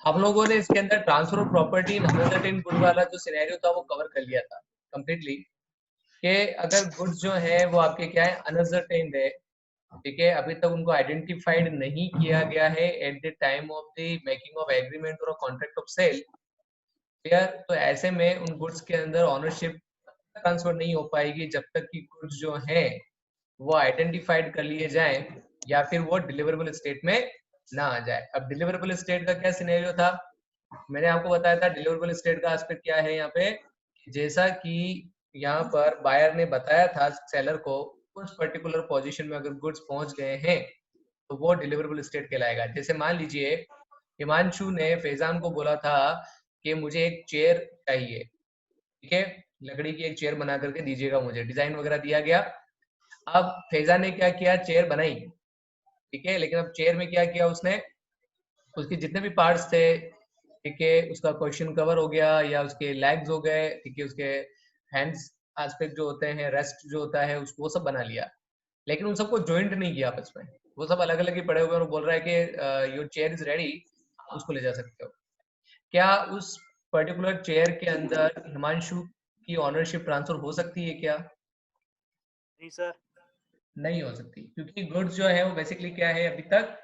हम लोगों ने इसके अंदर transfer of property in uncertain good वाला जो सिनेरियो था वो कवर कर लिया था कंप्लीटली, कि अगर गुड्स जो है वो आपके क्या है, अनसर्टेन है, ठीक है, अभी तक उनको आइडेंटिफाइड नहीं किया गया है eight the time of the making of agreement और कॉन्ट्रैक्ट ऑफ सेल, क्लियर। तो ऐसे में उन गुड्स के अंदर ऑनरशिप ट्रांसफर नहीं हो पाएगी जब तक कि गुड्स जो है वो आइडेंटिफाइड कर लिए जाएं या फिर वो डिलीवरेबल स्टेट में ना आ जाए। अब डिलीवरेबल स्टेट का क्या सिनेरियो था, मैंने आपको बताया था डिलीवरेबल स्टेट का एस्पेक्ट क्या है यहाँ पे, जैसा कि यहाँ पर बायर ने बताया था सेलर को उस पर्टिकुलर पोजीशन में अगर गुड्स पहुंच गए हैं तो वो डिलीवरेबल स्टेट कहलाएगा। जैसे मान लीजिए हिमांशु ने फैजान को बोला था कि मुझे एक चेयर चाहिए, ठीक है, लकड़ी की एक चेयर बना करके दीजिएगा मुझे, डिजाइन वगैरह दिया गया। अब फैजान ने क्या किया, चेयर बनाई, ठीक है, लेकिन अब चेयर में क्या किया उसने, उसके जितने भी पार्ट्स थे, ठीक है, उसका क्वेश्चन कवर हो गया या उसके लेग्स हो गए, ठीक है, उसके हैंड्स एस्पेक्ट जो होते हैं, रेस्ट जो होता है, उसको वो सब बना लिया, लेकिन उन सबको जॉइंट नहीं किया आपस में, वो सब अलग अलग ही पड़े हुए और बोल रहा है कि योर चेयर इज रेडी, उसको ले जा सकते हो। क्या उस पर्टिकुलर चेयर के अंदर हिमांशु की ऑनरशिप ट्रांसफर हो सकती है क्या? नहीं सर, नहीं हो सकती, क्योंकि गुड्स जो है वो बेसिकली क्या है, अभी तक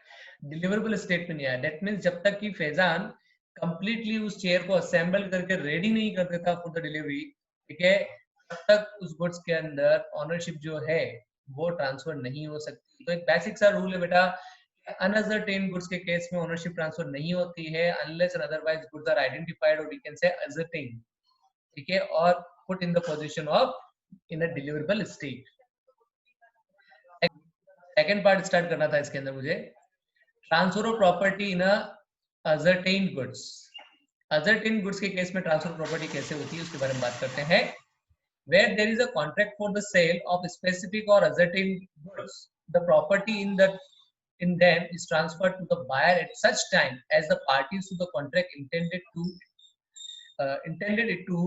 डिलीवरेबल स्टेट में नहीं आया। दैट मीन्स जब तक कि फैजान कंप्लीटली उस चेयर को असेंबल करके रेडी नहीं कर देता फॉर द डिलीवरी, ठीक है, तब तक उस गुड्स के अंदर ऑनरशिप जो है वो ट्रांसफर नहीं हो सकती। तो एक बेसिक सा रूल है बेटा, अनअसर्टेन गुड्स के केस में ओनरशिप ट्रांसफर नहीं होती है unless and otherwise goods are identified और वी कैन से असर्टेन, ठीक है, और put in the position of in a deliverable state. Second part start करना था इसके अंदर मुझे, transfer of property in ascertain goods. Ascertain goods के केस में ट्रांसफर प्रॉपर्टी कैसे होती है उसके बारे में बात करते हैं। Where there is a contract for the sale of specific or ascertain goods, the property in them is transferred to the buyer at such time as the parties to the contract intended it to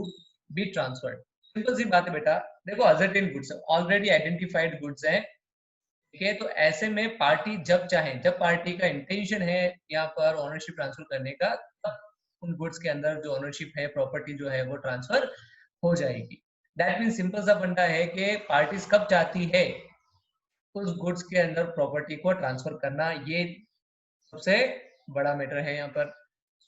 be transferred. Simple सी बात है बेटा, देखो ascertain goods already identified goods हैं, ठीक है, तो ऐसे में पार्टी जब चाहे, जब पार्टी का इंटेंशन है यहाँ पर ओनरशिप ट्रांसफर करने का, तब उन गुड्स के अंदर जो ओनरशिप है, प्रॉपर्टी जो है वो ट्रांसफर हो जाएगी। दैट मीन सिंपल सा फंडा है कि पार्टीज कब चाहती है उस गुड्स के अंदर प्रॉपर्टी को ट्रांसफर करना, ये सबसे बड़ा मैटर है यहाँ पर।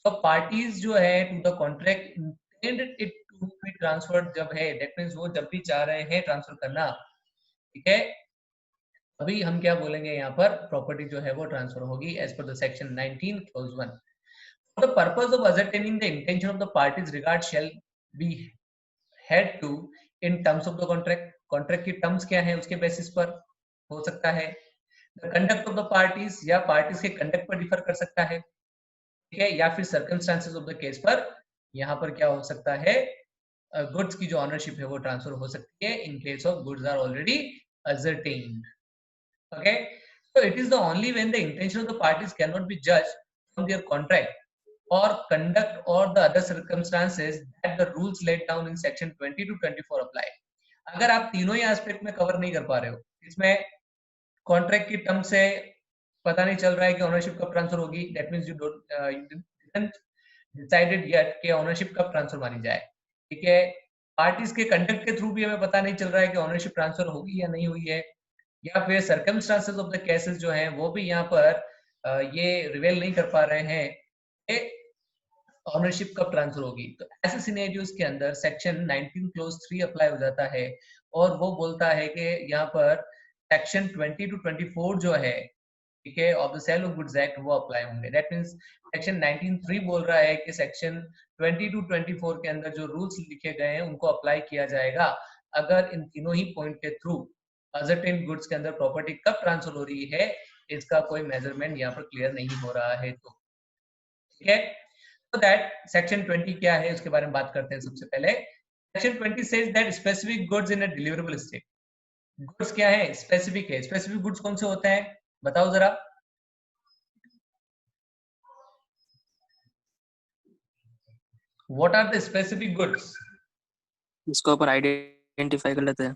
तो पार्टीज जो है to the contract intended it to be transferred जब है, दैट मीन्स वो जब भी चाह रहे हैं ट्रांसफर करना, ठीक है, अभी हम क्या बोलेंगे यहाँ पर, प्रॉपर्टी जो है वो ट्रांसफर होगी as per the section 19 clause 1। For the purpose of ascertaining the intention of the parties regard shall be had to in terms of the contract, contract की terms क्या है उसके बेसिस पर हो सकता है, the conduct of the parties या parties के conduct पर डिफर कर सकता है, ठीक है, या फिर circumstances of the case पर यहाँ पर क्या हो सकता है, गुड्स की जो ऑनरशिप है वो ट्रांसफर हो सकती है in case of goods are already ascertained. Okay, so it is the only when the intention of the parties cannot be judged from their contract or conduct or the other circumstances that the rules laid down in section 20 to 24 apply. अगर आप तीनों ही aspect में cover नहीं कर पा रहे हो, इसमें कॉन्ट्रैक्ट की टर्म से पता नहीं चल रहा है कि ओनरशिप कब ट्रांसफर होगी, that means you didn't decided yet कि ओनरशिप कब ट्रांसफर मानी जाए, ठीक है, पार्टीज के कंडक्ट के थ्रू भी हमें पता नहीं चल रहा है कि ओनरशिप ट्रांसफर होगी या नहीं हुई है, या फिर सर्कमस्टांसेस ऑफ द केसेस जो हैं वो भी यहाँ पर ये रिवेल नहीं कर पा रहे हैं कि ऑनरशिप कब ट्रांसफर होगी। तो ऐसे सिनेरियोस के अंदर सेक्शन 19 क्लोज 3 अप्लाई हो जाता है और वो बोलता है कि यहाँ पर सेक्शन 20 टू 24 जो है, ठीक है, of the sale of goods act वो अप्लाई होंगे। दैट मींस सेक्शन 19(3) बोल रहा है कि सेक्शन 20 टू 24 के अंदर जो रूल्स लिखे गए हैं उनको अप्लाई किया जाएगा अगर इन तीनों ही पॉइंट के थ्रू असर्टेन गुड्स के अंदर प्रॉपर्टी कब ट्रांसफर हो रही है इसका कोई मेजरमेंट यहाँ पर क्लियर नहीं हो रहा है। तो ठीक है, तो दैट सेक्शन 20 क्या है उसके बारे में बात करते हैं। सबसे पहले section 20 says that specific goods in a deliverable state. Goods क्या है, स्पेसिफिक है। स्पेसिफिक गुड्स कौन से होते हैं बताओ जरा। What are the specific goods? इसको ऊपर आइडेंटिफाई कर लेते हैं।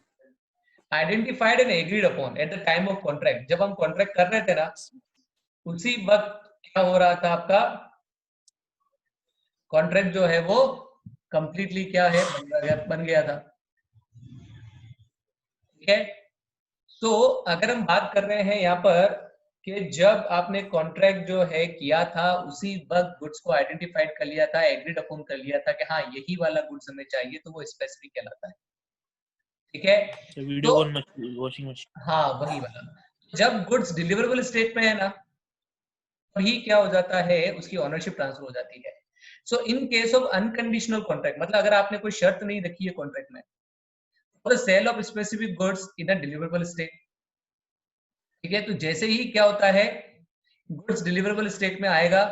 Identified and agreed upon at the time of contract. जब हम कॉन्ट्रैक्ट कर रहे थे ना उसी वक्त क्या हो रहा था आपका, कॉन्ट्रैक्ट जो है वो कंप्लीटली क्या है, बन गया था। ठीक है, तो अगर हम बात कर रहे हैं यहाँ पर कि जब आपने कॉन्ट्रैक्ट जो है किया था उसी वक्त गुड्स को आइडेंटिफाइड कर लिया था, एग्रीड अपॉन कर लिया था कि हाँ यही वाला गुड्स हमें चाहिए, तो वो स्पेसिफिक कहलाता है। ठीक है, वीडियो तो कॉल वॉशिंग मशीन। हाँ वही वाला। जब गुड्स डिलीवरेबल स्टेट में है ना, तभी क्या हो जाता है, उसकी ऑनरशिप ट्रांसफर हो जाती है। So in case of unconditional contract, मतलब अगर आपने कोई शर्त नहीं रखी है कॉन्ट्रैक्ट में, for the sale of specific goods in a deliverable state, ठीक है, तो जैसे ही क्या होता है, गुड्स डिलीवरेबल स्टेट में आएगा,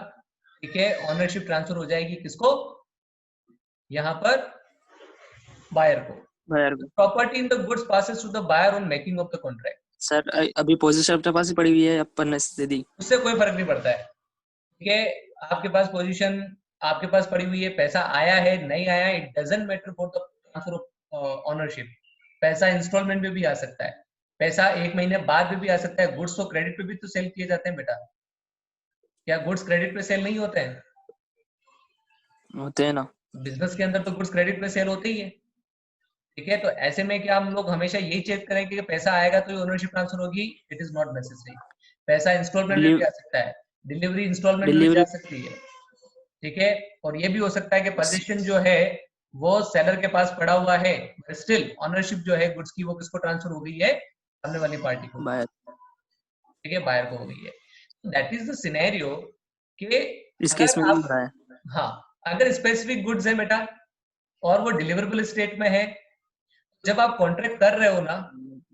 ठीक है, ऑनरशिप ट्रांसफर हो जाएगी किसको, यहाँ पर बायर को। बायर को। Property in the goods passes to the buyer on making of the contract. Sir अभी पोजीशन अपने पास ही पड़ी हुई है, अपन ने दे दी। उससे कोई फर्क नहीं पड़ता है। ठीक है, आपके पास पोजीशन आपके पास पड़ी हुई है, पैसा आया है नहीं आया, it doesn't matter for the transfer of ownership. पैसा इंस्टॉलमेंट में भी आ सकता है, पैसा 1 महीने बाद भी आ सकता है। गुड्स तो क्रेडिट पे भी तो सेल किए जाते हैं बेटा, क्या गुड्स क्रेडिट पे सेल नहीं होते हैं? होते हैं ना। बिजनेस के अंदर तो गुड्स क्रेडिट पे सेल होते ही है। ठीक है, तो ऐसे में क्या हम लोग हमेशा यही चेक करें कि पैसा आएगा तो ओनरशिप ट्रांसफर होगी? It is not necessary. पैसा इंस्टॉलमेंट में भी आ सकता है, डिलीवरी इंस्टॉलमेंट में भी आ डिलीवरी सकती है। ठीक है, और ये भी हो सकता है कि पोजीशन जो है वो सेलर के पास पड़ा हुआ है, स्टिल ऑनरशिप जो है गुड्स की वो किसको ट्रांसफर हो गई है, सामने वाली पार्टी को। बायर। ठीक है, बायर को हो गई है। दैट इज द सिनेरियो कि इस केस में अगर भी आप, हो रहा है। हाँ, अगर स्पेसिफिक गुड्स है बेटा और वो डिलीवरेबल स्टेट में है, जब आप कॉन्ट्रैक्ट कर रहे हो ना,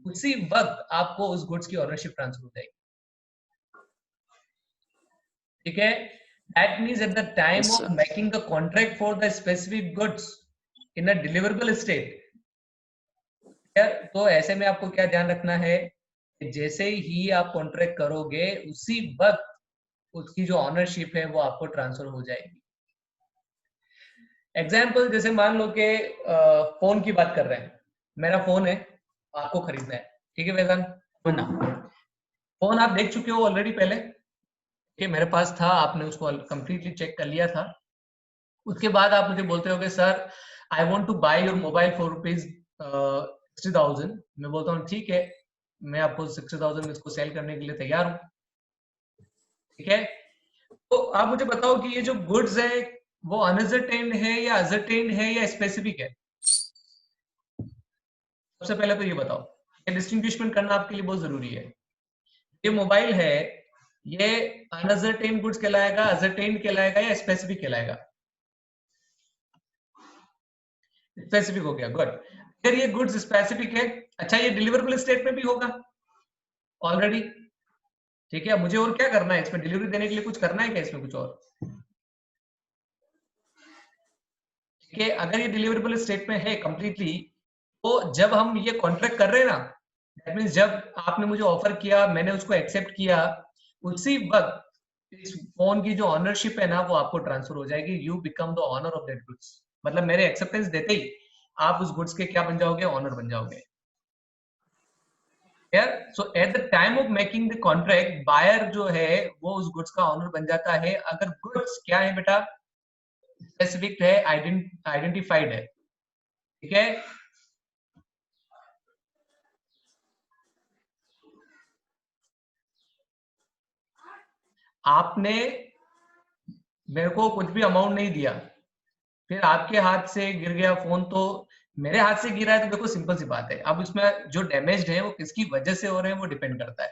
उसी वक्त आपको उस गुड्स की ओनरशिप ट्रांसफर हो जाएगी। ठीक है, that means eight the time yes of sir. Making the contract for the specific goods in a deliverable state, तो ऐसे में आपको क्या ध्यान रखना है कि जैसे ही आप कॉन्ट्रैक्ट करोगे उसी वक्त उसकी जो ऑनरशिप है वो आपको ट्रांसफर हो जाएगी। एग्जाम्पल जैसे मान लो कि फोन की बात कर रहे हैं, मेरा फोन है, आपको खरीदना है। ठीक है वेदांत, फोन आप देख चुके हो ऑलरेडी पहले कि मेरे पास था, आपने उसको कंप्लीटली चेक कर लिया था। उसके बाद आप मुझे बोलते हो कि sir I want to buy your mobile for ₹60,000। मैं बोलता हूँ ठीक है, मैं आपको 60,000 में इसको सेल करने के लिए तैयार हूँ। ठीक है, तो आप मुझे बताओ कि ये जो गुड्स है वो अनअसर्टेन्ड है या असर्टेन्ड है या स्पेसिफिक है? सबसे पहले तो ये बताओ, ये डिस्टिंग्विशमेंट करना आपके लिए बहुत जरूरी है। ये मोबाइल है, ये अनअसर्टेन्ड गुड्स कहलाएगा, असर्टेन्ड कहलाएगा या स्पेसिफिक कहलाएगा? स्पेसिफिक हो गया, गुड। फिर ये गुड्स स्पेसिफिक है, अच्छा ये डिलीवरेबल स्टेट में भी होगा ऑलरेडी। ठीक है, मुझे और क्या करना है इसमें, डिलीवरी देने के लिए कुछ करना है क्या इसमें कुछ और? ठीक है, अगर ये डिलीवरेबल स्टेट में है कंप्लीटली, तो जब हम ये कॉन्ट्रैक्ट कर रहे हैं ना, दैट मींस जब आपने मुझे ऑफर किया, मैंने उसको एक्सेप्ट किया, उसी वक्त इस फोन की जो ऑनरशिप है ना वो आपको ट्रांसफर हो जाएगी। You become the owner of that goods. मतलब मेरे एक्सेप्टेंस देते ही आप उस गुड्स के क्या बन जाओगे, ऑनर बन जाओगे। So at the time of making the contract, buyer जो है वो उस गुड्स का ऑनर बन जाता है, अगर गुड्स क्या है बेटा, स्पेसिफिक है, आइडेंटिफाइड है। ठीक है, आपने मेरे को कुछ भी अमाउंट नहीं दिया, फिर आपके हाथ से गिर गया फोन, तो मेरे हाथ से गिरा है तो देखो सिंपल सी बात है, अब इसमें जो डैमेज है वो किसकी वजह से हो रहे हैं वो डिपेंड करता है।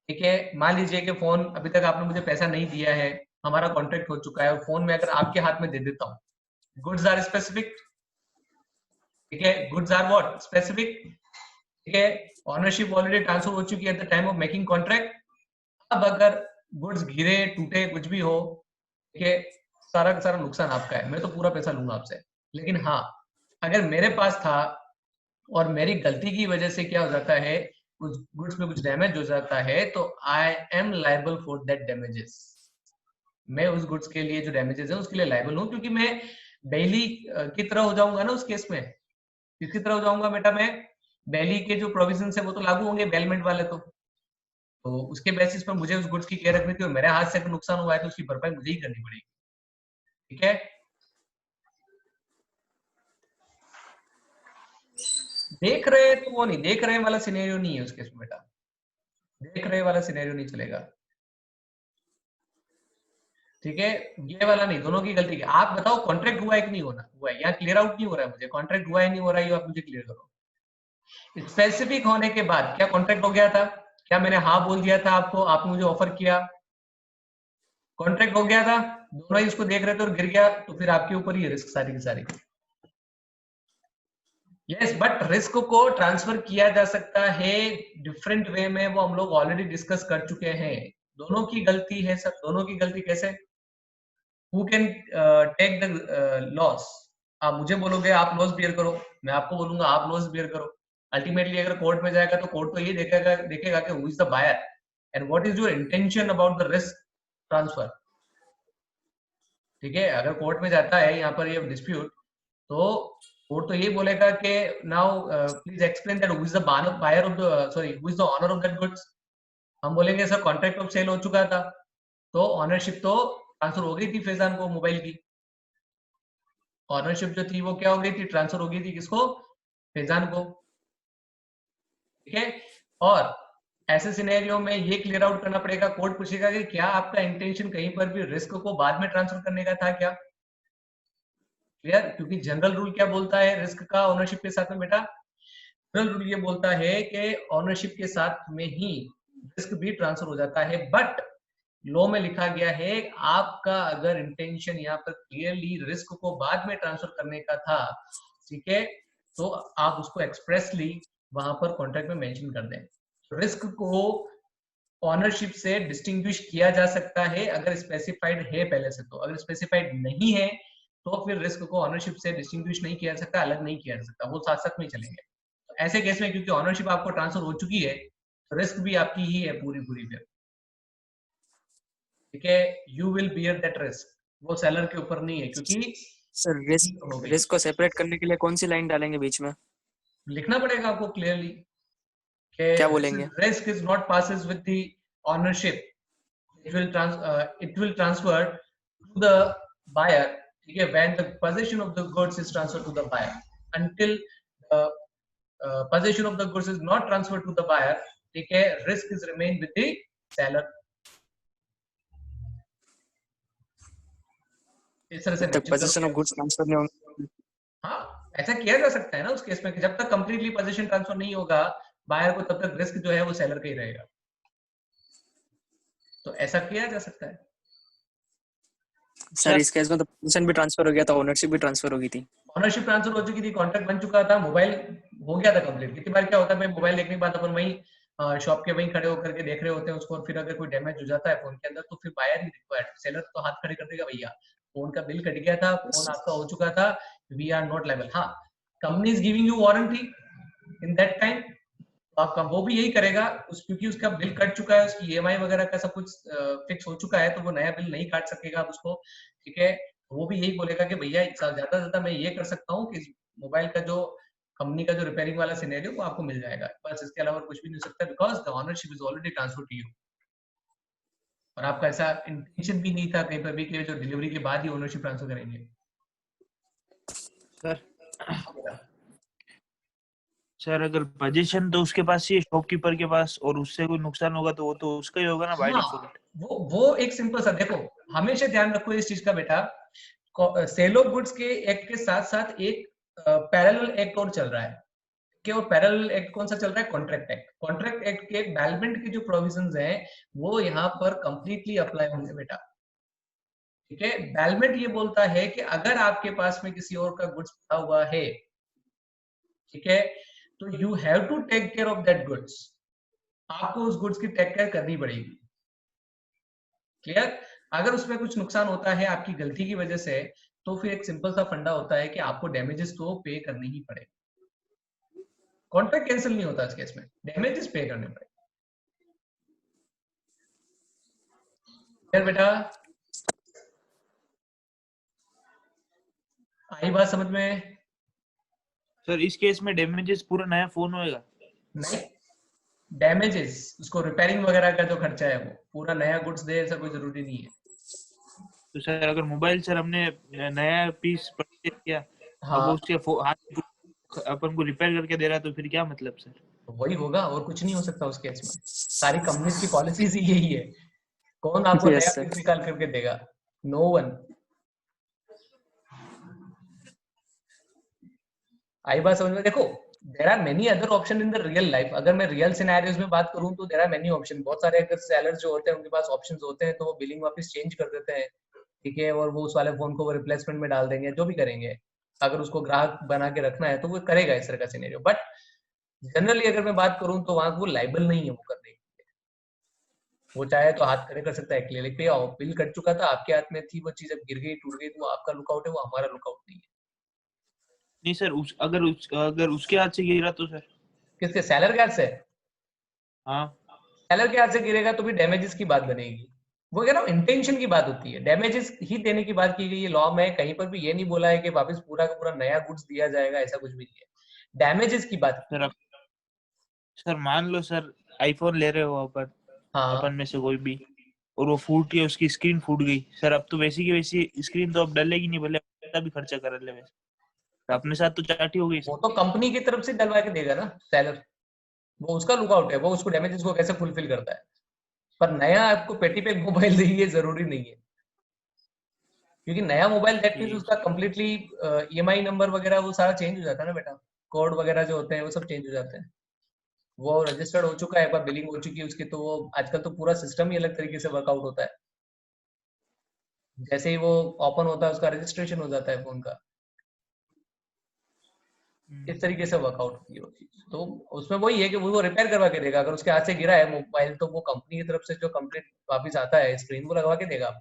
ठीक है, मान लीजिए कि फोन अभी तक आपने मुझे पैसा नहीं दिया है, हमारा कॉन्ट्रैक्ट हो चुका है, फोन में अगर आपके हाथ में दे देता हूँ, गुड्स आर स्पेसिफिक। ठीक है, गुड्स आर व्हाट, स्पेसिफिक। ठीक है, ऑनरशिप ऑलरेडी ट्रांसफर हो चुकी है eight the time of making contract. अब अगर गुड्स गिरे टूटे कुछ भी हो, ठीक है, सारा का सारा नुकसान आपका है, मैं तो पूरा पैसा लूंगा आपसे। लेकिन हाँ, अगर मेरे पास था और मेरी गलती की वजह से क्या हो जाता है, कुछ गुड्स में कुछ डैमेज हो जाता है, तो I am liable for that damages. मैं उस गुड्स के लिए जो डैमेजेस है उसके लिए लाइबल हूँ, क्योंकि मैं डेली की तरह हो जाऊंगा ना उस केस में। किसकी तरह हो जाऊंगा बेटा मैं? डेली के जो प्रोविजन है वो तो लागू होंगे बेलमेंट वाले, तो उसके बेसिस पर मुझे उस गुड्स की केयर रखनी थी, और मेरे हाथ से अगर नुकसान हुआ है तो उसकी भरपाई मुझे ही करनी पड़ेगी। ठीक है, देख रहे तो वो नहीं, देख रहे वाला सिनेरियो नहीं है उसके इसमें बेटा, देख रहे वाला सिनेरियो नहीं चलेगा, ठीक है। ये वाला नहीं, दोनों की गलती है। आप बताओ कॉन्ट्रैक्ट हुआ है कि नहीं होना हुआ है, यहाँ क्लियर आउट नहीं हो रहा है मुझे, कॉन्ट्रैक्ट हुआ है नहीं हो रहा है, ये आप मुझे क्लियर करो। स्पेसिफिक होने के बाद क्या कॉन्ट्रैक्ट हो गया था? क्या मैंने हाँ बोल दिया था आपको, आपने मुझे ऑफर किया, कॉन्ट्रैक्ट हो गया था, दोनों ही इसको देख रहे थे और गिर गया, तो फिर आपके ऊपर ही रिस्क सारी की सारी। यस, बट रिस्क को ट्रांसफर किया जा सकता है डिफरेंट वे में, वो हम लोग ऑलरेडी डिस्कस कर चुके हैं। दोनों की गलती है सब, दोनों की गलती कैसे? Who can take the loss? आप मुझे बोलोगे आप लॉस बियर करो, मैं आपको बोलूंगा आप लॉस बियर करो। अल्टीमेटली अगर कोर्ट में जाएगा तो कोर्ट तो ये देखेगा कि who is the buyer and what is your intention about the risk transfer, ठीक है। अगर कोर्ट में जाता है यहाँ पर ये डिस्प्यूट, तो कोर्ट तो ये बोलेगा कि now please explain that who is the buyer of the, sorry, who is the owner of that goods. हम बोलेंगे सर कॉन्ट्रैक्ट ऑफ सेल हो चुका था, तो ऑनरशिप तो ट्रांसफर हो गई थी फैजान को मोबाइल की, ऑनरशिप जो थी वो क्या हो गई थी, ट्रांसफर हो गई थी किसको? फैजान को, ठीक है। और ऐसे सिनेरियो में ये क्लियर आउट करना पड़ेगा, कोर्ट पूछेगा कि क्या आपका इंटेंशन कहीं पर भी रिस्क को बाद में ट्रांसफर करने का था क्या? क्लियर, क्योंकि जनरल रूल क्या बोलता है रिस्क का ओनरशिप के साथ में बेटा? जनरल रूल ये बोलता है कि ओनरशिप के साथ में ही रिस्क भी ट्रांसफर हो जाता है, बट लॉ में लिखा गया है आपका अगर इंटेंशन यहाँ पर क्लियरली रिस्क को बाद में ट्रांसफर करने का था, ठीक है, तो आप उसको एक्सप्रेसली वहां पर कॉन्ट्रैक्ट में मेंशन कर दें। रिस्क को ऑनरशिप से डिस्टिंग्विश किया जा सकता है अगर स्पेसिफाइड है पहले से, तो अगर स्पेसिफाइड नहीं है तो फिर रिस्क को ऑनरशिप से डिस्टिंग्विश नहीं किया जा सकता, अलग नहीं किया जा सकता, वो साथ साथ में चलेंगे। तो ऐसे केस में क्योंकि ऑनरशिप आपको ट्रांसफर हो चुकी है, तो रिस्क भी आपकी ही है पूरी पूरी फिर, ठीक है। You will bear that risk, वो सेलर के ऊपर नहीं है, क्योंकि सर हो गई। रिस्क को सेपरेट करने के लिए कौन सी लाइन डालेंगे बीच में? लिखना पड़ेगा आपको क्लियरली क्या कि बोलेंगे? Risk is not passes with the ownership, it will transfer to the buyer, ठीक है, when the possession of the goods is transferred to the buyer, until the possession of the goods is not transferred to the buyer, ठीक है, risk is remain with the seller। इस तरह से जब तक position of goods transfer नहीं होंगे। हाँ, ऐसा किया जा सकता है ना उस केस में कि जब तक कंप्लीटली पोजीशन ट्रांसफर नहीं होगा बायर को, तब तक रिस्क जो है वो सेलर का ही रहेगा, तो ऐसा किया जा सकता है। सर इस केस में तो पोजीशन भी ट्रांसफर हो गया था, ओनरशिप भी ट्रांसफर हो गई थी। ऑनरशिप ट्रांसफर हो चुकी थी, कॉन्ट्रैक्ट बन चुका था, मोबाइल हो गया था कंप्लीट। कितनी बार क्या होता है भाई, मोबाइल देखने के बाद अपन वहीं शॉप के वहीं खड़े होकर के देख रहे होते हैं उसको, और फिर अगर कोई डैमेज हो जाता है फोन के अंदर तो फिर बायर ही रिक्वायर्ड, सेलर तो हाथ खड़े कर देगा, भैया फोन का बिल कट गया था, फोन आपका हो चुका था, वी आर नॉट लायबल। हाँ, company is giving you warranty in that time, आपका वो भी यही करेगा क्योंकि उसका बिल कट चुका है, उसकी ईएमआई वगैरह का सब कुछ फिक्स हो चुका है, तो वो नया बिल नहीं काट सकेगा आप उसको, ठीक है। वो भी यही बोलेगा कि भैया ज्यादा से ज्यादा मैं ये कर सकता हूँ कि मोबाइल का जो कंपनी का जो रिपेयरिंग वाला सिनेरियो वो आपको मिल जाएगा, बस इसके अलावा कुछ भी नहीं हो सकता, because the ownership is already transfer to you, और आपका ऐसा इंटेंशन भी नहीं था कहीं पर भी कि जो डिलीवरी के बाद ही ओनरशिप ट्रांसफर करेंगे। सर अगर पोजीशन तो उसके पास ही शॉपकीपर के पास, और उससे कोई नुकसान होगा तो वो तो उसका ही होगा ना बाय डिफॉल्ट। वो एक सिंपल सा देखो, हमेशा ध्यान रखो इस चीज का बेटा, सेल ऑफ गुड्स के एक्ट के साथ साथ एक पैरेलल एक्ट और चल रहा है, कि वो पैरेलल एक्ट कौन सा चल रहा है? Contract act. कॉन्ट्रैक्ट एक्ट के बैलमेंट के जो प्रोविजंस हैं वो यहाँ पर कंप्लीटली अप्लाई होंगे बेटा, ठीक है। बैलमेंट ये बोलता है कि अगर आपके पास में किसी और का गुड्स पड़ा हुआ है, ठीक है, तो you have to take care of that goods, आपको उस गुड्स की टेक केयर करनी पड़ेगी, क्लियर। अगर उसमें कुछ नुकसान होता है आपकी गलती की वजह से, तो फिर एक सिंपल सा फंडा होता है कि आपको डैमेजेस तो पे करने ही पड़ेगा, कॉन्ट्रैक्ट कैंसिल नहीं होता इस केस में, डैमेजेस पे करने पड़ेंगे। बेटा आई बात समझ में? सर इस केस में डैमेजेस पूरा नया फोन होएगा? नहीं, डैमेजेस उसको रिपेयरिंग वगैरह का जो खर्चा है वो पूरा नया गुड्स दे, ऐसा कोई जरूरी नहीं है। तो सर अगर मोबाइल सर हमने नया पीस परचेज किया, हाँ, अब उसके हाथ अपन को रिपेयर करके दे रहा है तो फिर क्या मतलब सर? वही होगा और कुछ नहीं हो सकता उस केस में। सारी कंपनीज की पॉलिसीज ही यही है। कौन आपको यस नया सर। पीस निकाल करके देगा? No one. आई बात समझ में? देखो, there are many other option in the real life. अगर मैं रियल सिनेरियोज में बात करूं तो देर आर मेनी ऑप्शन। बहुत सारे अगर सेलर्स जो होते हैं उनके पास ऑप्शंस होते हैं तो वो बिलिंग वापस चेंज कर देते हैं, ठीक है, और वो उस वाले फोन को वो रिप्लेसमेंट में डाल देंगे, जो भी करेंगे। अगर उसको ग्राहक बना के रखना है तो वो करेगा इस तरह का सिनेरियो। बट जनरली अगर मैं बात करूं तो वहां वो लाइबल नहीं है वो करने के लिए। वो चाहे तो हाथ खड़े कर सकता है क्लिनिक पे, बिल कट चुका था, आपके हाथ में थी वो चीज, अब गिर गई टूट गई तो वो आपका लुकआउट है, वो हमारा लुकआउट नहीं है। नहीं सर, अगर उसके हाथ से गिरा तो सर? किसके? सेलर के हाथ से? हाँ। सेलर के हाथ से गिरेगा तो भी डैमेजेस की बात बनेगी। वो कह रहा हूँ इंटेंशन की बात होती है, डैमेजेस ही देने की बात की गई है लॉ में। कहीं पर भी ये नहीं बोला है कि वापस पूरा का पूरा नया गुड्स दिया जाएगा, ऐसा कुछ भी नहीं है। डैमेजेस की बात की सर गई अब सर मान लो सर, आईफोन ले रहे हो अपन है। हाँ, अपन में से कोई भी, और वो फूट गई, उसकी स्क्रीन फूट गई सर, अब तो वैसी की वैसी स्क्रीन तो अब डलेगी नहीं, भले कितना भी खर्चा कर ले वैसे, तो अपने साथ तो चाटी हो गई वो सर। तो कंपनी की तरफ से डलवा के देगा ना सेलर। वो उसका लुकआउट है, वो उसको डैमेजेस को कैसे फुलफिल करता है। पर नया आपको पेटी पे मोबाइल देगी जरूरी नहीं है, क्योंकि नया मोबाइल दैट मींस ठीक उसका कंप्लीटली ईएमआई नंबर वगैरह वो सारा चेंज हो जाता है ना बेटा। कोड वगैरह जो होते हैं वो सब चेंज हो जाते हैं। वो रजिस्टर्ड हो चुका है, एक बार बिलिंग हो चुकी है उसकी, तो वो आजकल तो पूरा सिस्टम ही अलग तरीके से वर्कआउट होता है। जैसे ही वो ओपन होता है उसका रजिस्ट्रेशन हो जाता है फोन का। इस है। तरीके से वर्कआउट होती है वो चीज। तो उसमें वही है कि वो रिपेयर करवा के देगा। अगर उसके हाथ से गिरा है मोबाइल तो वो कंपनी की तरफ से जो कंप्लीट वापिस आता है स्क्रीन वो लगवा के देगा।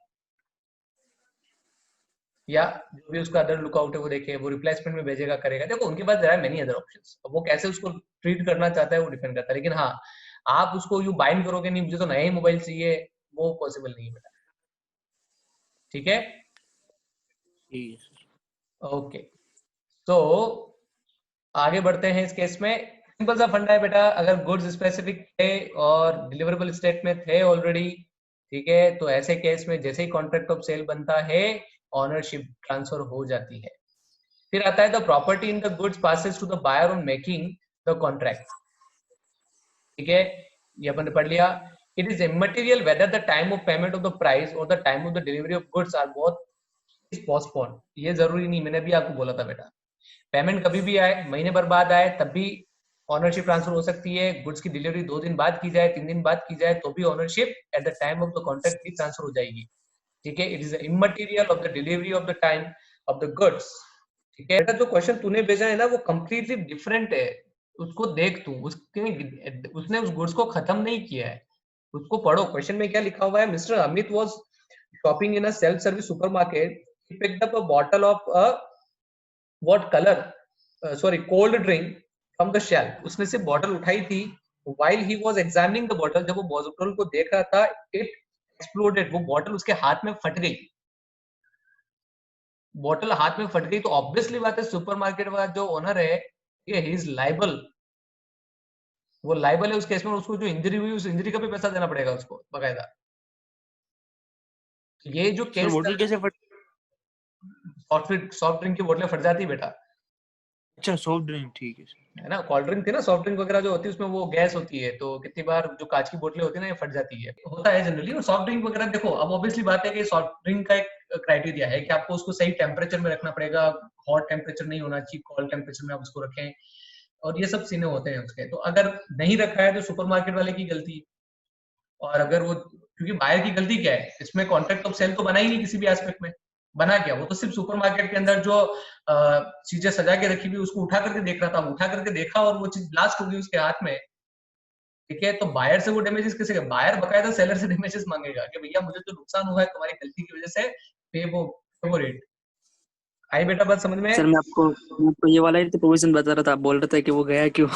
या जो भी उसका अदर लुकआउट है वो देखे, वो रिप्लेसमेंट में भेजेगा, करेगा। देखो उनके पास जरा मेनी अदर ऑप्शंस, अब वो कैसे उसको ट्रीट करना चाहता है वो डिपेंड करता है। लेकिन हाँ, आप उसको यू बाइंड करोगे नहीं मुझे तो नया ही मोबाइल चाहिए, वो पॉसिबल नहीं है बेटा। ठीक है, ठीक है सर। ओके। तो आगे बढ़ते हैं इस केस में। सिंपल सा फंडा है बेटा, अगर गुड्स स्पेसिफिक थे और डिलीवरेबल स्टेट में थे ऑलरेडी, ठीक है, तो ऐसे केस में जैसे ही कॉन्ट्रैक्ट ऑफ सेल बनता है ऑनरशिप ट्रांसफर हो जाती है। फिर आता है the property in the goods passes to the buyer on making the contract. ठीक है, ये अपन ने पढ़ लिया। It is immaterial whether the time of payment of the price और the time of the delivery of goods are both is postpone. ये जरूरी नहीं, मैंने भी आपको बोला था बेटा, पेमेंट कभी भी आए, महीने भर बाद आए तब भी ऑनरशिप ट्रांसफर हो सकती है। गुड्स की डिलीवरी 2 दिन बाद की जाए, 3 दिन बाद की जाए, तो भी ownership eight the time of the contract भी ट्रांसफर हो जाएगी। ठीक है, it is immaterial of the delivery of the time of the goods. ठीक है बेटा, जो क्वेश्चन तूने भेजा है ना वो कंप्लीटली डिफरेंट है। उसको देख तू, उसने उस गुड्स को खत्म नहीं किया है। उसको पढ़ो, क्वेश्चन में क्या लिखा हुआ है। Mister Amit was shopping in a self service supermarket, he picked up a bottle of a what color sorry cold drink from the shelf। उसने सिर्फ बॉटल उठाई थी। while he was examining the bottle, जब वो बॉटल को देख रहा था, it exploded, वो बॉटल उसके हाथ में फट गई। बॉटल हाथ में फट गई तो ऑब्वियसली बात है सुपरमार्केट वाला जो ओनर है ये ही इज लाइबल। वो लाइबल है उस केस में, उसको जो इंजरी हुई उस इंजरी का भी पैसा देना पड़ेगा उसको बकायदा। ये जो सर केस बोतल कैसे फट? सॉफ्ट ड्रिंक की बोतलें फट जाती है बेटा, अच्छा, सॉफ्ट ड्रिंक, ठीक है सर। है ना। कोल्ड ड्रिंक थी ना, सॉफ्ट ड्रिंक वगैरह जो होती है उसमें वो गैस होती है, तो कितनी बार जो कांच की बोतलें होती है ना ये फट जाती है, होता है जनरली। और सॉफ्ट ड्रिंक वगैरह देखो, अब ऑब्वियसली बात है कि सॉफ्ट ड्रिंक का एक क्राइटेरिया है कि आपको उसको सही टेम्परेचर में रखना पड़ेगा। हॉट टेम्परेचर नहीं होना चाहिए, कोल्ड टेम्परेचर में आप उसको रखें, और ये सब सीने होते हैं उसके। तो अगर नहीं रखा है तो सुपरमार्केट वाले की गलती। और अगर वो, क्योंकि बायर की गलती क्या है इसमें, कॉन्ट्रैक्ट ऑफ सेल तो बना ही नहीं किसी भी एस्पेक्ट में। बना क्या, वो तो सिर्फ सुपरमार्केट के अंदर जो चीजें सजा के रखी हुई उसको उठा करके देख रहा था, उठा करके देखा और वो चीज ब्लास्ट हो गई उसके हाथ में। ठीक है, तो बायर से वो डैमेजेस कैसे, बायर बकायदा सेलर से डैमेजेस मांगेगा कि भैया मुझे तो नुकसान हुआ है तुम्हारी गलती की वजह से, पे वो रेट। आई बेटा बात समझ में? सर मैं आपको ये वाला ही तो प्रोविजन बता रहा था, आप बोल रहे थे कि वो गया क्यों।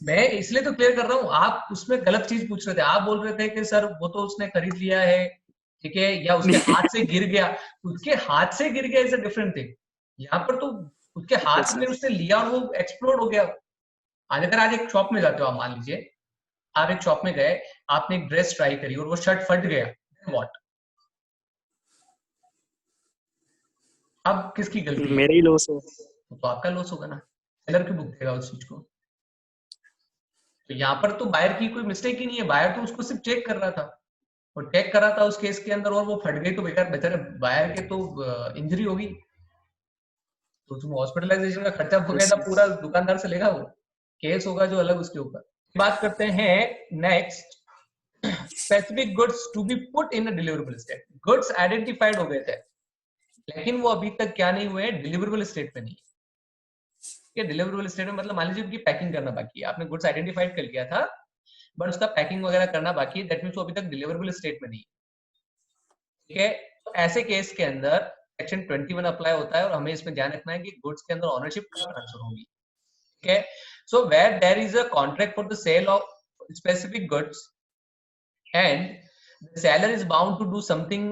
मैं इसलिए तो क्लियर कर रहा हूँ, आप उसमें गलत चीज पूछ रहे थे। आप बोल रहे थे कि सर वो तो उसने खरीद लिया है, ठीक है, या उसके हाथ से गिर गया। उसके हाथ से गिर गया इज अ डिफरेंट थिंग। यहाँ पर तो उसके हाथ यस में सर। उसने लिया और वो एक्सप्लोड हो गया। आज अगर आज एक शॉप में जाते हो आप, मान लीजिए आप एक शॉप में गए, आपने एक ड्रेस ट्राई करी और वो शर्ट फट गया, व्हाट? अब किसकी गलती है? मेरा ही लॉस है। तो आपका लॉस होगा ना। सेलर क्यों भुगतेगा उस चीज को? तो यहाँ पर तो बायर की कोई मिस्टेक ही नहीं है, बायर तो उसको सिर्फ चेक कर रहा था, और चेक कर रहा था उस केस के अंदर, और वो फट गई तो बेकार बेचारे बायर के तो इंजरी होगी, तो उसमें हॉस्पिटलाइजेशन का खर्चा वगैरह पूरा दुकानदार से लेगा, वो केस होगा जो अलग उसके ऊपर। बात करते हैं next, specific goods to be put in a deliverable state. Goods identified हो गए थे, लेकिन वो अभी तक क्या नहीं हुए, डिलीवरेबल स्टेट में नहीं। डिलीवरेबल स्टेट में मतलब मान लीजिए उनकी पैकिंग करना बाकी है, आपने गुड्स आइडेंटिफाइड कर लिया था बट उसका पैकिंग वगैरह करना बाकी है, दैट मींस वो अभी तक डिलीवरेबल स्टेट में नहीं। ठीक है, तो ऐसे केस के अंदर सेक्शन 21 अप्लाई होता है, और हमें इसमें ध्यान रखना है कि गुड्स के अंदर ओनरशिप कब ट्रांसफर होगी। ठीक है, so where there is a contract for the sale of specific goods and the seller is bound to do something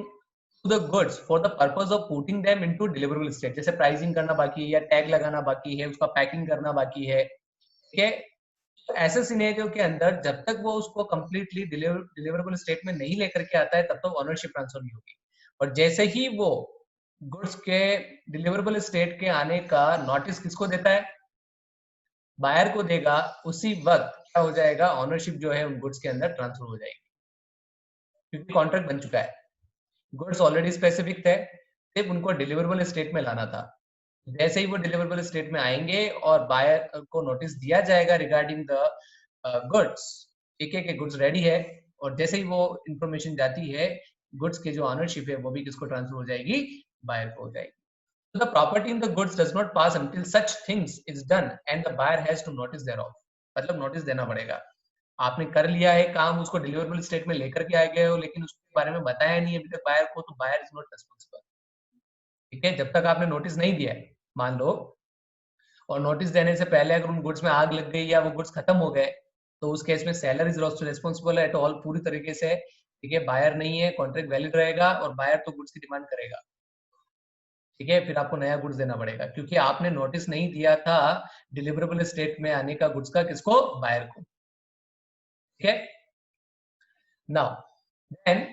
to the goods for the purpose of putting them into deliverable state, जैसे pricing करना बाकी है, या tag लगाना बाकी है, उसका packing करना बाकी है। ठीक है, तो ऐसे सिनेरियो के अंदर जब तक वो उसको कंप्लीटली डिलीवरेबल स्टेट में नहीं लेकर के आता है, तब तक ओनरशिप ट्रांसफर नहीं होगी। और जैसे ही वो गुड्स के डिलीवरेबल स्टेट के आने का नोटिस किसको देता है, बायर को देगा, उसी वक्त क्या हो जाएगा, ओनरशिप जो है उन गुड्स के अंदर ट्रांसफर हो जाएगी, क्योंकि कॉन्ट्रैक्ट बन चुका है, गुड्स ऑलरेडी स्पेसिफिक थे, सिर्फ उनको डिलीवरेबल स्टेट में लाना था। जैसे ही वो डिलीवरेबल स्टेट में आएंगे और बायर को नोटिस दिया जाएगा रिगार्डिंग द गुड्स, ठीक है, कि गुड्स रेडी है, और जैसे ही वो इंफॉर्मेशन जाती है, गुड्स की जो ऑनरशिप है वो भी किसको ट्रांसफर हो जाएगी, बायर को हो जाएगी। So the property in the goods does not pass until such things is done and the buyer has to notice thereof, मतलब नोटिस देना पड़ेगा। आपने कर लिया है काम, उसको डिलीवरेबल स्टेट में लेकर के आ गए हो, लेकिन उसके बारे में बताया नहीं अभी तक बायर को, तो बायर इज नॉट रिस्पॉन्सिबल। ठीक है, जब तक आपने नोटिस नहीं दिया है, मान लो, और नोटिस देने से पहले अगर उन गुड्स में आग लग गई या वो गुड्स खत्म हो गए, तो उस केस में seller is responsible at all, पूरी तरीके से। ठीक है, बायर नहीं है, कॉन्ट्रैक्ट वैलिड रहेगा, और बायर तो गुड्स की डिमांड करेगा। ठीक है, फिर आपको नया गुड्स देना पड़ेगा, क्योंकि आपने नोटिस नहीं दिया था डिलीवरेबल स्टेट में आने का गुड्स का, किसको, बायर को। ठीक है, now then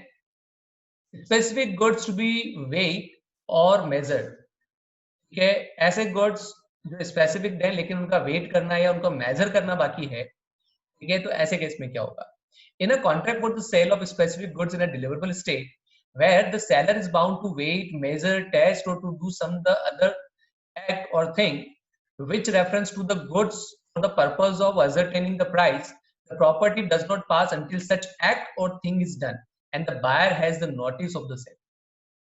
specific goods to be weighed और मेजर्ड। ठीक है, ऐसे गुड्स जो स्पेसिफिक है लेकिन उनका वेट करना या उनका मेजर करना बाकी है। ठीक है, तो ऐसे केस में क्या होगा, in a contract for the sale of specific goods in a deliverable state where the seller is bound to weight, measure, test or to do some the other act or thing which reference to the goods for the purpose of ascertaining the price, the property does not pass until such act or thing is done and the buyer has the notice of the sale।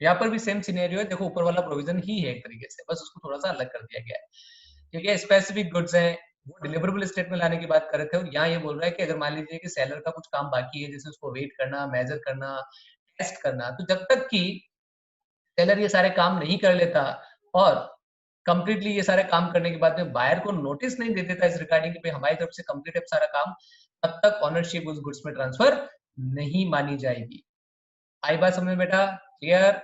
यहाँ पर भी same scenario है, देखो ऊपर वाला provision ही है एक तरीके से, बस उसको थोड़ा सा अलग कर दिया गया है। ठीक है, स्पेसिफिक गुड्स हैं, वो डिलीवरेबल स्टेट में लाने की बात कर रहे थे, और यहाँ ये बोल रहा है कि अगर मान लीजिए कि सेलर का कुछ काम बाकी है, जैसे उसको वेट करना, मेजर करना, टेस्ट करना, तो जब तक कि सेलर ये सारे काम नहीं कर लेता और कंप्लीटली ये सारे काम करने के बाद में बायर को नोटिस नहीं दे देता इस रिगार्डिंग कि हमारी तरफ से कंप्लीट है सारा काम, तब तक ओनरशिप उस गुड्स में ट्रांसफर नहीं मानी जाएगी। आई बात समझ में बेटा, क्लियर?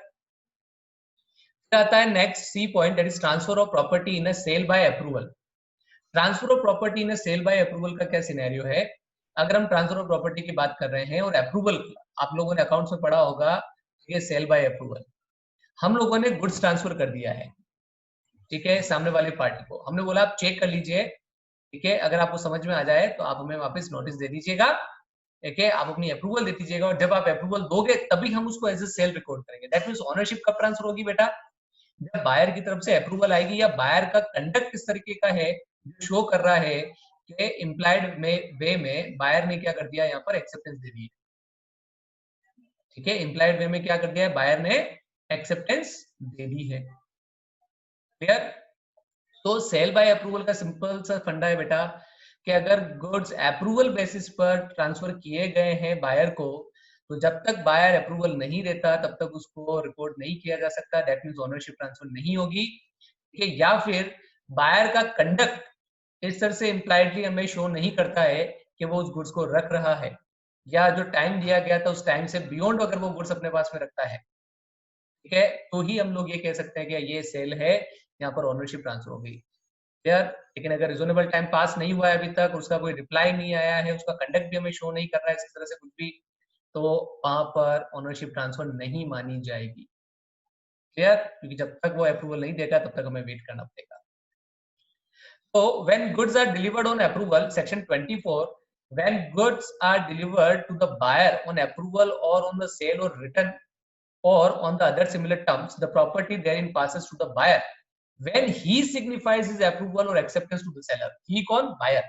आता है next C point, that is transfer of property in a sale by approval. Transfer of property in a sale by approval का क्या सिनेरियो है, अगर हम ट्रांसफर ऑफ प्रॉपर्टी की बात कर रहे हैं और अप्रूवल, आप लोगों ने अकाउंट्स में पढ़ा होगा ये सेल बाय अप्रूवल, हम लोगों ने गुड्स ट्रांसफर कर दिया है, ठीक है, सामने वाली पार्टी को, हमने बोला आप चेक कर लीजिए, ठीक है, अगर आपको समझ में आ जाए तो आप हमें वापस नोटिस दे दीजिएगा, ठीक है, आप अपनी अप्रूवल दे दीजिएगा, और जब आप अप्रूवल दोगे तभी हम उसको एज ए सेल रिकॉर्ड करेंगे। दैट मींस ओनरशिप कब ट्रांसफर होगी बेटा, जब बायर की तरफ से अप्रूवल आएगी या बायर का कंडक्ट किस तरीके का है जो शो कर रहा है कि इम्प्लाइड वे में बायर ने क्या कर दिया, यहाँ पर एक्सेप्टेंस दे दी। ठीक है, इम्प्लाइड वे में क्या कर दिया है, बायर ने एक्सेप्टेंस दे दी है। क्लियर? तो सेल बाय अप्रूवल का सिंपल सा फंडा है बेटा कि अगर गुड्स अप्रूवल बेसिस पर ट्रांसफर किए गए हैं बायर को, तो जब तक बायर अप्रूवल नहीं देता तब तक उसको रिपोर्ट नहीं किया जा सकता, दैट मींस ओनरशिप ट्रांसफर नहीं होगी। ठीक है, या फिर बायर का कंडक्ट इस तरह से इम्प्लाइडली हमें शो नहीं करता है कि वो उस गुड्स को रख रहा है, या जो टाइम दिया गया था उस टाइम से बियॉन्ड अगर वो गुड्स अपने पास में रखता है, ठीक है, तो ही हम लोग ये कह सकते हैं कि ये सेल है, यहाँ पर ओनरशिप ट्रांसफर हो गई। क्लियर? लेकिन अगर रिजनेबल टाइम पास नहीं हुआ है अभी तक, उसका कोई रिप्लाई नहीं आया है, उसका कंडक्ट भी हमें शो नहीं कर रहा है इस तरह से कुछ भी, तो वहां पर ओनरशिप ट्रांसफर नहीं मानी जाएगी। क्लियर? क्योंकि जब तक वो अप्रूवल नहीं देगा तब तक हमें वेट करना पड़ेगा। So when goods are delivered on approval, section 24, when goods are delivered to the buyer on approval or on the sale or return or on the other similar terms, the property therein passes to the buyer when he signifies his approval or acceptance to the seller. He कौन? Buyer.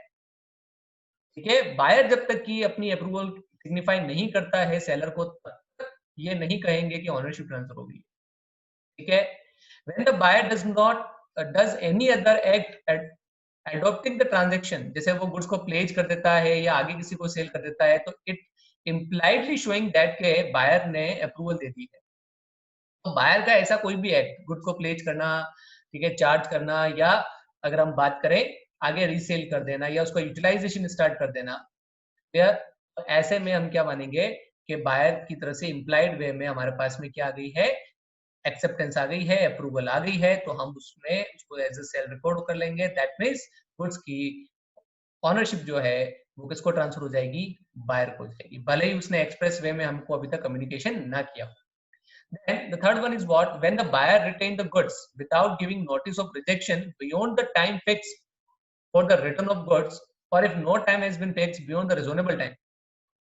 ठीक है, buyer जब तक कि अपनी approval signify नहीं करता है सेलर को, तब तक ये नहीं कहेंगे कि ऑनरशिप ट्रांसफर हो गई. ठीक है, when the buyer does not does any other act at adopting the transaction, जैसे वो गुड्स को प्लेज कर देता है या आगे किसी को सेल कर देता है, तो इट impliedly showing that के बायर ने अप्रूवल दे दी है. तो बायर का ऐसा कोई भी एक्ट, गुड्स को प्लेज करना, ठीक है, चार्ज करना, या अगर हम बात करें आगे रीसेल कर देना या उसको यूटिलाइजेशन स्टार्ट कर देना, तो ऐसे में हम क्या मानेंगे कि बायर की तरफ से इम्प्लाइड वे में हमारे पास में क्या आ गई है, एक्सेप्टेंस आ गई है, अप्रूवल आ गई है, तो हम उसमें उसको एज अ सेल रिकॉर्ड कर लेंगे. दैट मींस गुड्स की ऑनरशिप जो है वो किसको ट्रांसफर हो जाएगी? बायर को हो जाएगी, भले ही उसने एक्सप्रेस वे में हमको अभी तक कम्युनिकेशन ना किया हो. Then the third one is what? When the buyer retained the goods without giving notice of rejection beyond the time fixed for the return of goods, or if no time has been fixed beyond the reasonable time.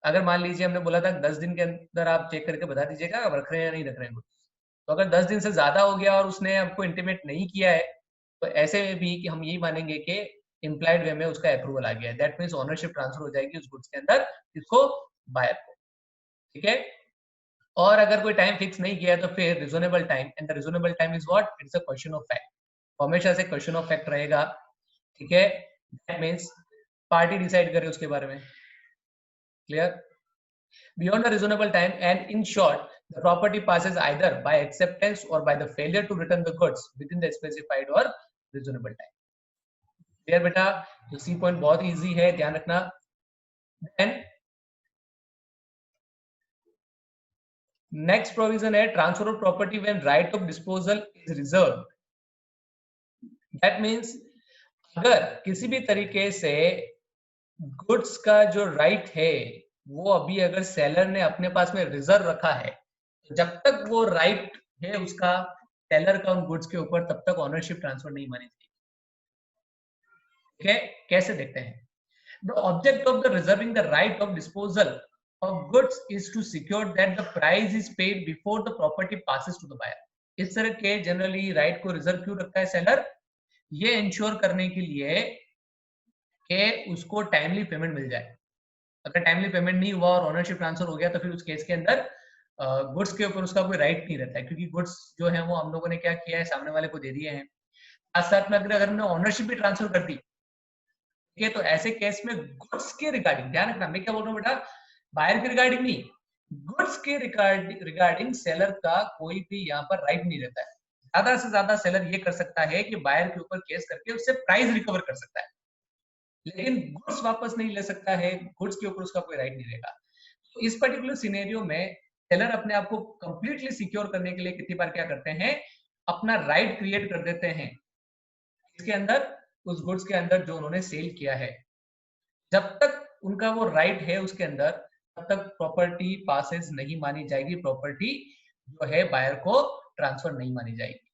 अगर मान लीजिए हमने बोला था 10 दिन के अंदर आप चेक करके बता दीजिएगा अब रख रहे हैं या नहीं रख रहे हैं goods. तो अगर 10 दिन से ज्यादा हो गया और उसने आपको इंटीमेट नहीं किया है, तो ऐसे में भी कि हम यही मानेंगे कि इम्प्लाइड वे में उसका अप्रूवल आ गया है. दैट मींस ओनरशिप ट्रांसफर हो जाएगी उस गुड्स के अंदर, किसको? बायर को. ठीक है, और अगर कोई टाइम फिक्स नहीं किया तो फिर reasonable time, and the reasonable time is what? It's a question of fact. हमेशा से क्वेश्चन ऑफ फैक्ट रहेगा. ठीक है, दैट मींस पार्टी डिसाइड करे उसके बारे में. Clear? Beyond the reasonable time, and in short the property passes either by acceptance or by the failure to return the goods within the specified or reasonable time. Clear बेटा? तो C point बहुत easy है, ध्यान रखना. Then next provision है transfer of property when right of disposal is reserved. That means अगर किसी भी तरीके से गुड्स का जो राइट है वो अभी अगर सेलर ने अपने पास में रिजर्व रखा है, तो जब तक वो राइट है उसका सेलर का उन गुड्स के ऊपर, तब तक ऑनरशिप ट्रांसफर नहीं मानी जाएगी. okay? कैसे देखते हैं? The object of the reserving the right of disposal of goods is to secure that the price is paid before the property passes to the buyer. इस तरह के जनरली राइट को रिजर्व क्यों रखता है सेलर? ये इंश्योर करने के लिए कि उसको टाइमली पेमेंट मिल जाए. अगर टाइमली पेमेंट नहीं हुआ और ओनरशिप ट्रांसफर हो गया, तो फिर उस केस के अंदर गुड्स के ऊपर उसका कोई राइट नहीं रहता है, क्योंकि गुड्स जो है वो हम लोगों ने क्या किया है, सामने वाले को दे दिए हैं. साथ में अगर हमने ओनरशिप भी ट्रांसफर कर दी, ठीक है, तो ऐसे केस में गुड्स के रिगार्डिंग, ध्यान रखना मैं क्या बोल रहा हूँ बेटा, बायर के रिगार्डिंग नहीं, गुड्स के रिगार्डिंग सेलर का कोई भी यहाँ पर राइट नहीं रहता है. ज्यादा से ज्यादा सेलर ये कर सकता है कि बायर के ऊपर केस करके उससे प्राइस रिकवर कर सकता है, लेकिन गुड्स वापस नहीं ले सकता है, गुड्स के ऊपर उसका कोई राइट नहीं रहेगा. तो इस पर्टिकुलर सिनेरियो में सेलर अपने आप को कंप्लीटली सिक्योर करने के लिए कितनी बार क्या करते हैं, अपना राइट क्रिएट कर देते हैं इसके अंदर, उस गुड्स के अंदर जो उन्होंने सेल किया है. जब तक उनका वो राइट है उसके अंदर, तब तक प्रॉपर्टी पासेस नहीं मानी जाएगी, प्रॉपर्टी जो है बायर को ट्रांसफर नहीं मानी जाएगी.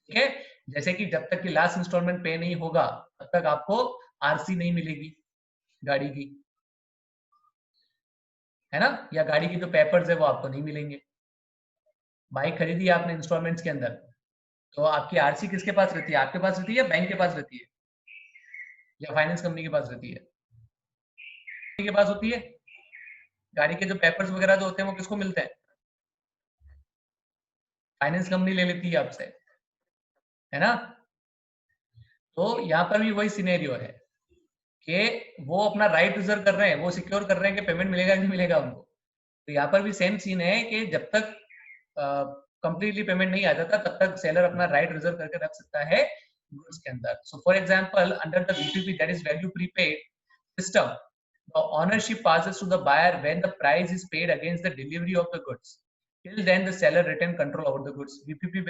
ठीक है, जैसे कि जब तक कि लास्ट इंस्टॉलमेंट पे नहीं होगा, तब तक आपको आरसी नहीं मिलेगी गाड़ी की, है ना, या गाड़ी की जो पेपर्स है वो आपको नहीं मिलेंगे. बाइक खरीदी आपने इंस्टॉलमेंट्स के अंदर, तो आपकी आरसी किसके पास रहती है? आपके पास रहती है या बैंक के पास रहती है या फाइनेंस कंपनी के पास रहती है? के पास होती है. गाड़ी के जो पेपर्स वगैरह जो होते हैं वो किसको मिलते हैं? फाइनेंस कंपनी ले लेती है आपसे, है ना. तो यहाँ पर भी वही सिनेरियो है कि वो अपना राइट रिजर्व कर रहे हैं, वो सिक्योर कर रहे हैं कि पेमेंट मिलेगा कि नहीं मिलेगा उनको. तो यहाँ पर भी सेम सीन है कि जब तक कंप्लीटली पेमेंट नहीं आ जाता, तब तक सेलर अपना राइट रिजर्व करके रख सकता है गुड्स के अंदर. So for example, under the VPP, that is value prepaid system, the ownership passes to the buyer when the price is paid against the delivery of the goods. Till then the seller retain control over the goods. VPP